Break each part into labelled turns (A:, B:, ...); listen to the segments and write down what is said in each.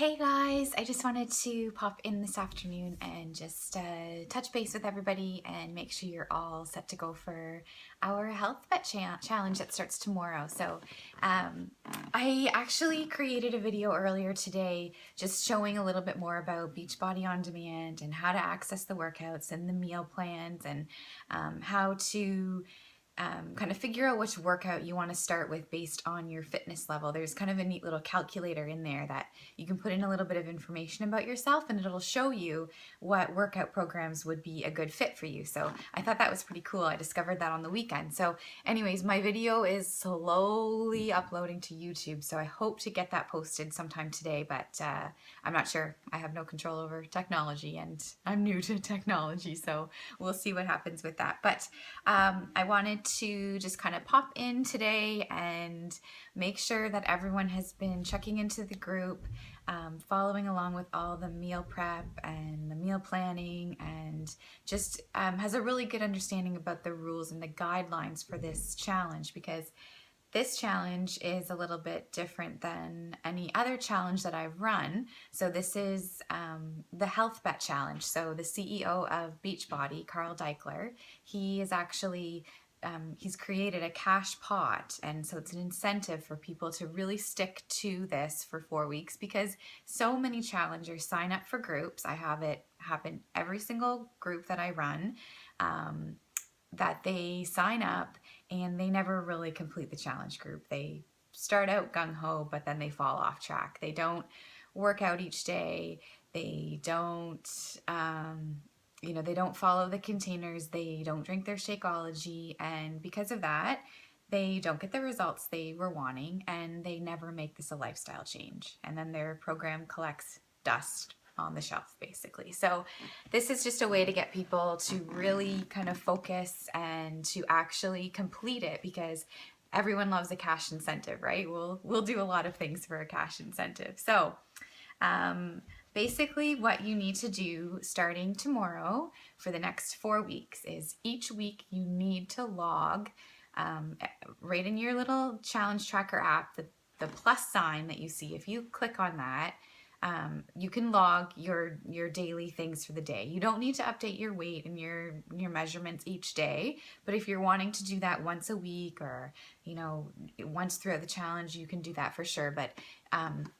A: Hey guys, I just wanted to pop in this afternoon and just touch base with everybody and make sure you're all set to go for our Health Bet Challenge that starts tomorrow. So I actually created a video earlier today just showing a little bit more about Beachbody On Demand and how to access the workouts and the meal plans and how to kind of figure out which workout you want to start with based on your fitness level. There's kind of a neat little calculator in there that you can put in a little bit of information about yourself and it'll show you what workout programs would be a good fit for you. So I thought that was pretty cool. I discovered that on the weekend. So anyways, my video is slowly uploading to YouTube, so I hope to get that posted sometime today, but I'm not sure. I have no control over technology and I'm new to technology, so we'll see what happens with that. But I wanted to just kind of pop in today and make sure that everyone has been checking into the group, following along with all the meal prep and the meal planning, and just has a really good understanding about the rules and the guidelines for this challenge, because this challenge is a little bit different than any other challenge that I've run. So this is the Health Bet Challenge. So the CEO of Beachbody, Carl Daikeler, he is actually he's created a cash pot, and so it's an incentive for people to really stick to this for 4 weeks, because so many challengers sign up for groups. I have it happen every single group that I run, that they sign up and they never really complete the challenge group. They start out gung-ho, but then they fall off track. They don't work out each day. They don't they don't follow the containers, they don't drink their Shakeology, and because of that, they don't get the results they were wanting, and they never make this a lifestyle change. And then their program collects dust on the shelf, basically. So this is just a way to get people to really kind of focus and to actually complete it, because everyone loves a cash incentive, right? We'll do a lot of things for a cash incentive. So basically what you need to do starting tomorrow for the next 4 weeks is each week you need to log right in your little challenge tracker app, the plus sign that you see. If you click on that, you can log your daily things for the day. You don't need to update your weight and your measurements each day, but if you're wanting to do that once a week or once throughout the challenge, you can do that for sure. But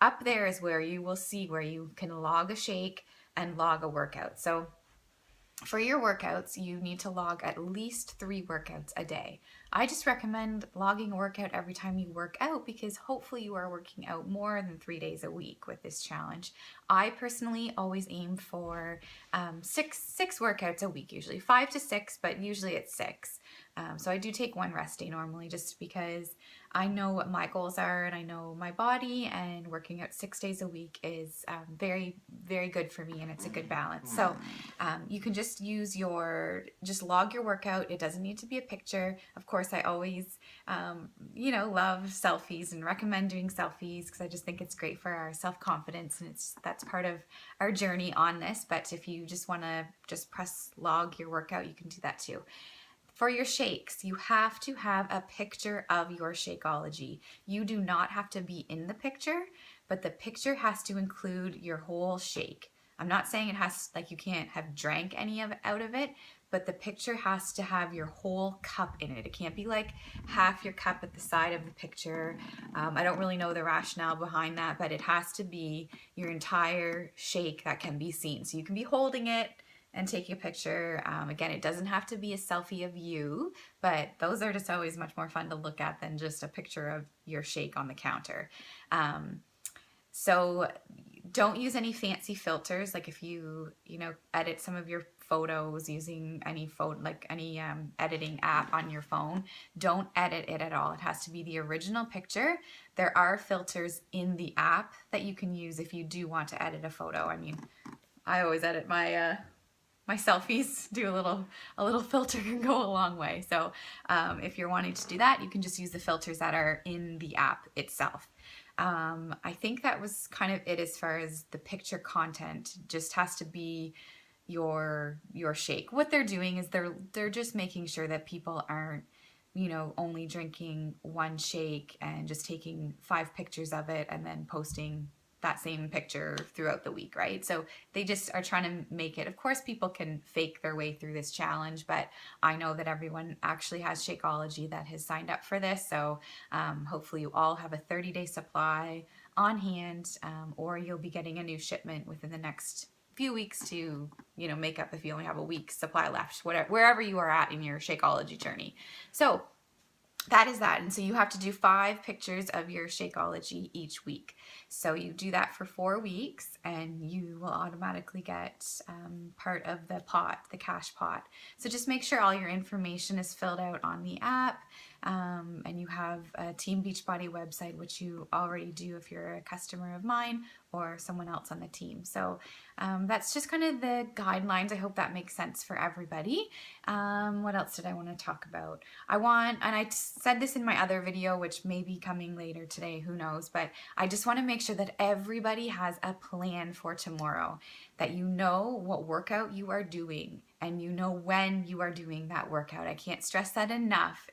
A: up there is where you will see where you can log a shake and log a workout. So for your workouts, you need to log at least 3 workouts a day. I just recommend logging a workout every time you work out, because hopefully you are working out more than 3 days a week with this challenge. I personally always aim for six workouts a week, usually 5 to 6, but usually it's 6. So I do take 1 rest day normally, just because I know what my goals are and I know my body, and working out 6 days a week is very, very good for me, and it's a good balance. So you can just log your workout. It doesn't need to be a picture. Of course, I always, love selfies and recommend doing selfies, because I just think it's great for our self-confidence, and that's part of our journey on this. But if you just want to just press log your workout, you can do that too. For your shakes, you have to have a picture of your Shakeology. You do not have to be in the picture, but the picture has to include your whole shake. I'm not saying it has, like, you can't have drank any of it out of it, but the picture has to have your whole cup in it. It can't be like half your cup at the side of the picture. I don't really know the rationale behind that, but it has to be your entire shake that can be seen. So you can be holding it and taking a picture. Again, it doesn't have to be a selfie of you, but those are just always much more fun to look at than just a picture of your shake on the counter. So don't use any fancy filters. Like if you edit some of your photos using any editing app on your phone, don't edit it at all. It has to be the original picture. There are filters in the app that you can use if you do want to edit a photo. I mean, I always edit my selfies. Do a little filter can go a long way. So if you're wanting to do that, you can just use the filters that are in the app itself. I think that was kind of it as far as the picture content. Just has to be your shake. What they're doing is they're just making sure that people aren't only drinking 1 shake and just taking 5 pictures of it and then posting that same picture throughout the week, right? So they just are trying to make it. Of course, people can fake their way through this challenge, but I know that everyone actually has Shakeology that has signed up for this. So hopefully you all have a 30-day supply on hand, or you'll be getting a new shipment within the next few weeks to, you know, make up if you only have a week's supply left, whatever, wherever you are at in your Shakeology journey. So that is that. And so you have to do 5 pictures of your Shakeology each week. So you do that for 4 weeks and you will automatically get part of the pot, the cash pot. So just make sure all your information is filled out on the app, and you have a Team Beachbody website, which you already do if you're a customer of mine or someone else on the team. So that's just kind of the guidelines. I hope that makes sense for everybody. What else did I want to talk about? And I said this in my other video, which may be coming later today, who knows, but I just want to make sure that everybody has a plan for tomorrow, that you know what workout you are doing and you know when you are doing that workout. I can't stress that enough.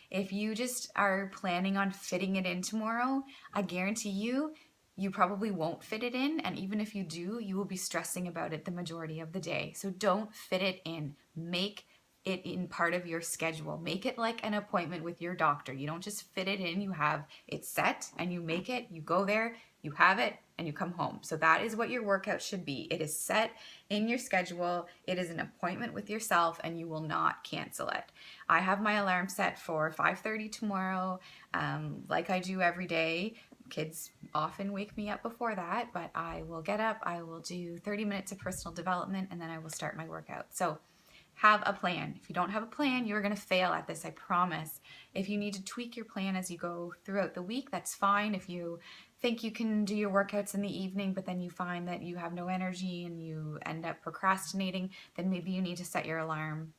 A: If you just are planning on fitting it in tomorrow, I guarantee you probably won't fit it in, and even if you do, you will be stressing about it the majority of the day. So don't fit it in. Make it in part of your schedule. Make it like an appointment with your doctor. You don't just fit it in. You have it set and you make it, you go there, you have it, and you come home. So that is what your workout should be. It is set in your schedule. It is an appointment with yourself and you will not cancel it. I have my alarm set for 5:30 tomorrow, like I do every day. Kids often wake me up before that, but I will get up, I will do 30 minutes of personal development, and then I will start my workout. So have a plan. If you don't have a plan, you're going to fail at this, I promise. If you need to tweak your plan as you go throughout the week, that's fine. If you think you can do your workouts in the evening, but then you find that you have no energy and you end up procrastinating, then maybe you need to set your alarm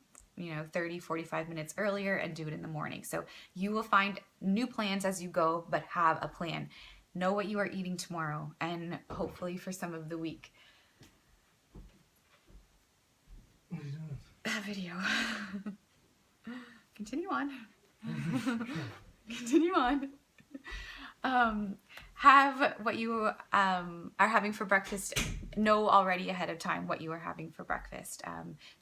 A: 30, 45 minutes earlier and do it in the morning. So you will find new plans as you go, but have a plan. Know what you are eating tomorrow and hopefully for some of the week.
B: What are you doing?
A: A video. Continue on. Continue on. Have what you are having for breakfast. Know already ahead of time what you are having for breakfast.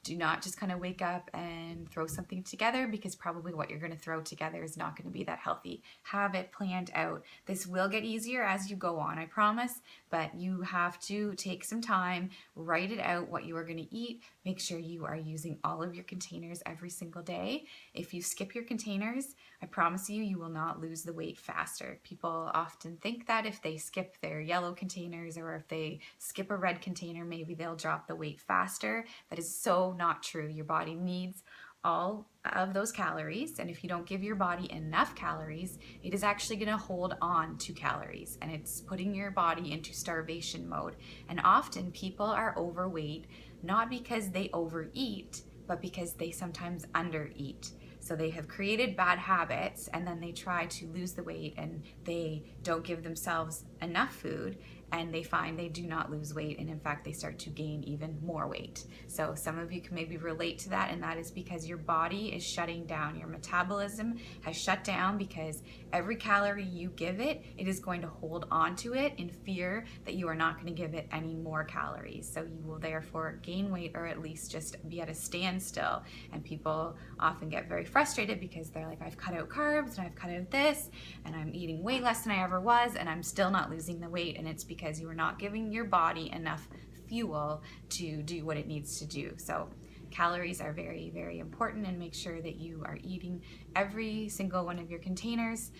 A: Do not just kind of wake up and throw something together, because probably what you're going to throw together is not going to be that healthy. Have it planned out. This will get easier as you go on, I promise, but you have to take some time, write it out what you are going to eat. Make sure you are using all of your containers every single day. If you skip your containers, I promise you, you will not lose the weight faster. People often think that if they skip their yellow containers or if they skip a red container, maybe they'll drop the weight faster. That is so not true. Your body needs all of those calories, and if you don't give your body enough calories, it is actually going to hold on to calories, and it's putting your body into starvation mode. And often people are overweight not because they overeat, but because they sometimes undereat. So they have created bad habits and then they try to lose the weight and they don't give themselves enough food, and they find they do not lose weight, and in fact they start to gain even more weight. So some of you can maybe relate to that, and that is because your body is shutting down. Your metabolism has shut down because every calorie you give it, it is going to hold on to it in fear that you are not going to give it any more calories. So you will therefore gain weight, or at least just be at a standstill. And people often get very frustrated because they're like, I've cut out carbs and I've cut out this and I'm eating way less than I ever was and I'm still not losing the weight. And it's because you are not giving your body enough fuel to do what it needs to do. So calories are very, very important, and make sure that you are eating every single one of your containers.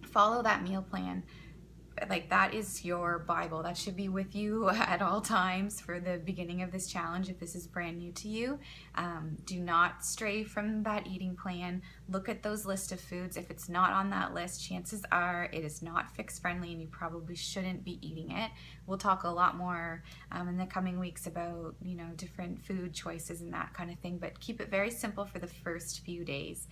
A: Follow that meal plan. Like, that is your Bible. That should be with you at all times for the beginning of this challenge if this is brand new to you. Do not stray from that eating plan. Look at those list of foods. If it's not on that list, chances are it is not fix friendly and you probably shouldn't be eating it. We'll talk a lot more in the coming weeks about, different food choices and that kind of thing, but keep it very simple for the first few days.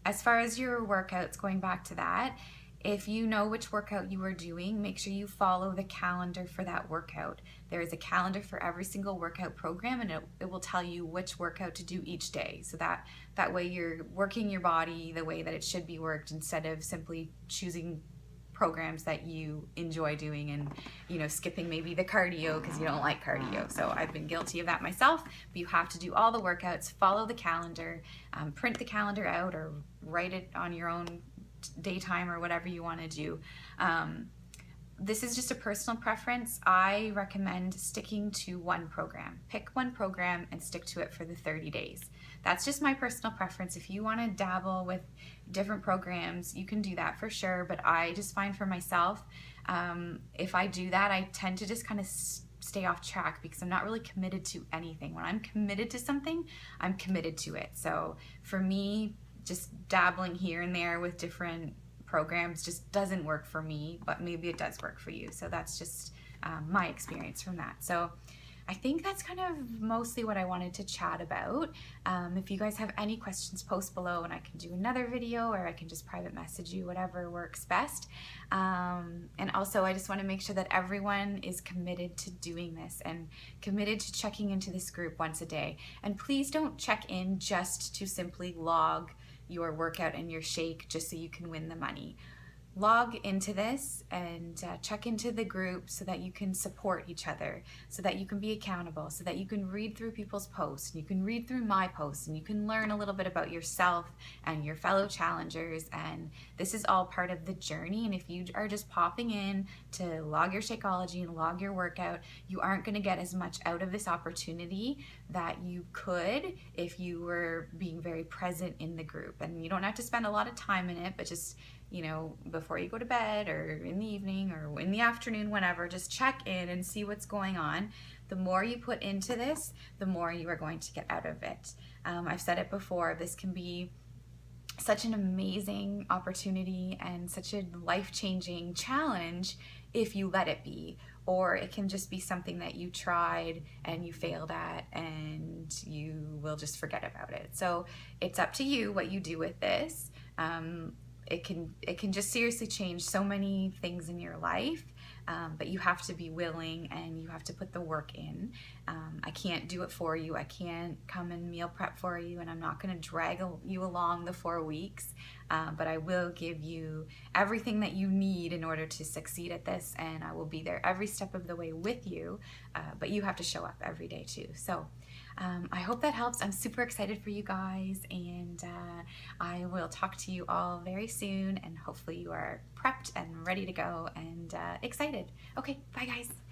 A: As far as your workouts, going back to that, if you know which workout you are doing, make sure you follow the calendar for that workout. There is a calendar for every single workout program, and it will tell you which workout to do each day. So that way you're working your body the way that it should be worked, instead of simply choosing programs that you enjoy doing, and you know, skipping maybe the cardio because you don't like cardio. So I've been guilty of that myself, but you have to do all the workouts, follow the calendar, print the calendar out or write it on your own daytime or whatever you want to do. This is just a personal preference. I recommend sticking to one program. Pick one program and stick to it for the 30 days. That's just my personal preference. If you want to dabble with different programs, you can do that for sure, but I just find for myself, if I do that, I tend to just kind of stay off track because I'm not really committed to anything. When I'm committed to something, I'm committed to it. So for me, just dabbling here and there with different programs just doesn't work for me, but maybe it does work for you. So that's just my experience from that. So I think that's kind of mostly what I wanted to chat about. If you guys have any questions, post below and I can do another video, or I can just private message you, whatever works best. And also I just want to make sure that everyone is committed to doing this and committed to checking into this group once a day. And please don't check in just to simply log your workout and your shake just so you can win the money. Log into this and check into the group so that you can support each other, so that you can be accountable, so that you can read through people's posts, and you can read through my posts, and you can learn a little bit about yourself and your fellow challengers. And this is all part of the journey. And if you are just popping in to log your Shakeology and log your workout, you aren't going to get as much out of this opportunity that you could if you were being very present in the group. And you don't have to spend a lot of time in it, but just, you know, before you go to bed or in the evening or in the afternoon, whenever, just check in and see what's going on. The more you put into this, the more you are going to get out of it. I've said it before, this can be such an amazing opportunity and such a life-changing challenge if you let it be, or it can just be something that you tried and you failed at and you will just forget about it. So it's up to you what you do with this. It can just seriously change so many things in your life, but you have to be willing and you have to put the work in. I can't do it for you. I can't come and meal prep for you, and I'm not going to drag you along the 4 weeks, but I will give you everything that you need in order to succeed at this, and I will be there every step of the way with you, but you have to show up every day too. So I hope that helps. I'm super excited for you guys, and I will talk to you all very soon, and hopefully you are prepped and ready to go and excited. Okay, bye guys.